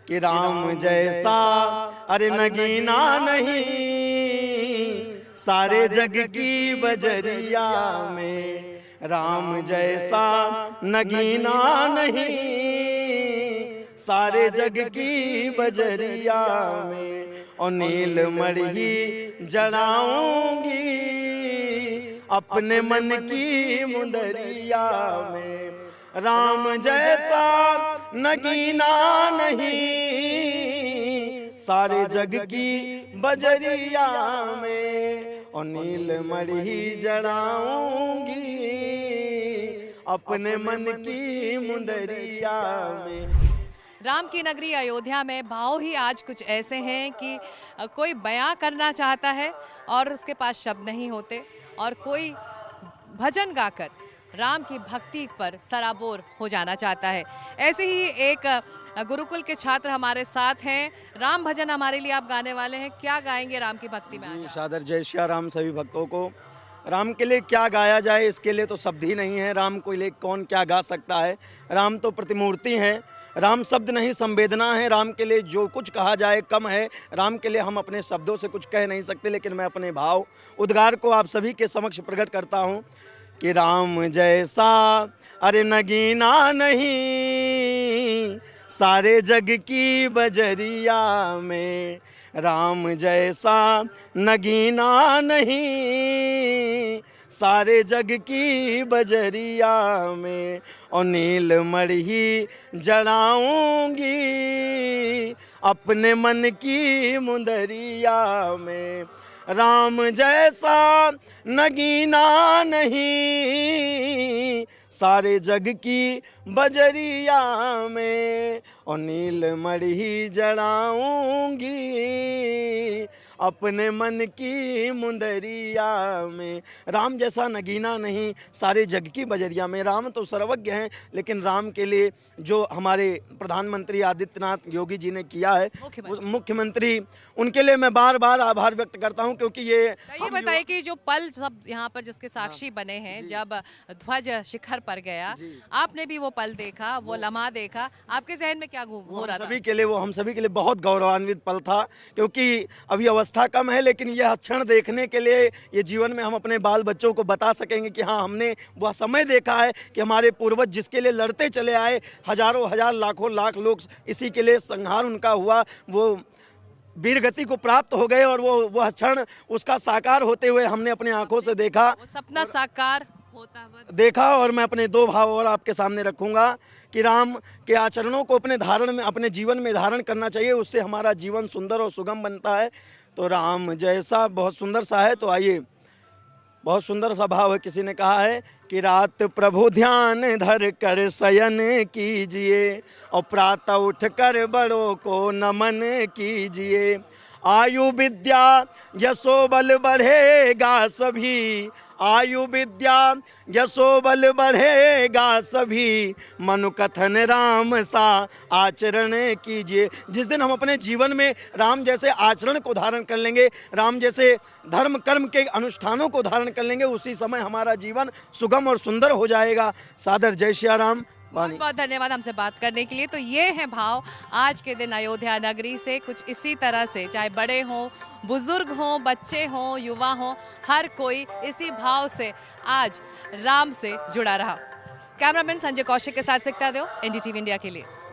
कि राम जैसा अरे नगीना नहीं सारे जग की बजरिया में, राम जैसा नगीना नहीं सारे जग की बजरिया में। और नील मड़ही जलाऊंगी अपने मन की मुंदरिया में, राम जैसा नगीना नहीं सारे जग की बजरिया में। और नील मड़ही जलाऊंगी अपने मन की मुंदरिया में। राम की नगरी अयोध्या में भाव ही आज कुछ ऐसे हैं कि कोई बयां करना चाहता है और उसके पास शब्द नहीं होते, और कोई भजन गाकर राम की भक्ति पर सराबोर हो जाना चाहता है। ऐसे ही एक गुरुकुल के छात्र हमारे साथ हैं। राम भजन हमारे लिए आप गाने वाले हैं, क्या गाएंगे राम की भक्ति में आज? सादर जय श्री राम सभी भक्तों को। राम के लिए क्या गाया जाए, इसके लिए तो शब्द ही नहीं है। राम को लिए कौन क्या गा सकता है। राम तो प्रतिमूर्ति हैं। राम शब्द नहीं संवेदना है। राम के लिए जो कुछ कहा जाए कम है। राम के लिए हम अपने शब्दों से कुछ कह नहीं सकते, लेकिन मैं अपने भाव उद्गार को आप सभी के समक्ष प्रकट करता हूँ कि राम जैसा अरे नगीना नहीं सारे जग की बजरिया में, राम जैसा नगीना नहीं सारे जग की बजरिया में। और नील मड़ही जलाऊंगी अपने मन की मुंदरिया में, राम जैसा नगीना नहीं सारे जग की बजरिया में। और नील मड़ही जलाऊंगी अपने मन की मुंदरिया में। राम जैसा नगीना नहीं सारे जग की बजरिया में। राम तो सर्वज्ञ हैं, लेकिन राम के लिए जो हमारे प्रधानमंत्री आदित्यनाथ योगी जी ने किया है, मुख्यमंत्री, उनके लिए मैं बार बार आभार व्यक्त करता हूं, क्योंकि ये बताइए कि जो पल सब यहाँ पर जिसके साक्षी बने हैं, जब ध्वज शिखर पर गया, आपने भी वो पल देखा, वो लम्हा देखा, आपके जहन में क्या हो रहा था? हम सभी के लिए बहुत गौरवान्वित पल था, क्योंकि अभी अवस्था कम है, लेकिन यह क्षण देखने के लिए ये जीवन में हम अपने बाल बच्चों को बता सकेंगे कि हाँ, हमने वह समय देखा है कि हमारे पूर्वज जिसके लिए लड़ते चले आए, हजारों हजार लाखों लाख लोग इसी के लिए संहार उनका हुआ, वो वीर गति को प्राप्त हो गए, और वह क्षण उसका साकार होते हुए हमने अपनी आंखों से देखा, वो सपना साकार होता हुआ देखा। और मैं अपने दो भाव और आपके सामने रखूंगा कि राम के आचरणों को अपने जीवन में धारण करना चाहिए, उससे हमारा जीवन सुंदर और सुगम बनता है। तो राम जैसा बहुत सुंदर सा है। तो आइए, बहुत सुंदर सा भाव है। किसी ने कहा है कि रात प्रभु ध्यान धर कर शयन कीजिए, और प्रातः उठ कर बड़ों को नमन कीजिए। आयु विद्या यशो बल बढ़ेगा सभी, आयु विद्या यशो बल बढ़ेगा सभी, मनु कथन राम सा आचरण कीजिए। जिस दिन हम अपने जीवन में राम जैसे आचरण को धारण कर लेंगे, राम जैसे धर्म कर्म के अनुष्ठानों को धारण कर लेंगे, उसी समय हमारा जीवन सुगम और सुंदर हो जाएगा। सादर जय श्री राम। बहुत बहुत धन्यवाद हमसे बात करने के लिए। तो ये है भाव आज के दिन अयोध्या नगरी से। कुछ इसी तरह से, चाहे बड़े हों, बुजुर्ग हों, बच्चे हों, युवा हों, हर कोई इसी भाव से आज राम से जुड़ा रहा। कैमरामैन संजय कौशिक के साथ सिकता दो, एनडीटीवी इंडिया के लिए।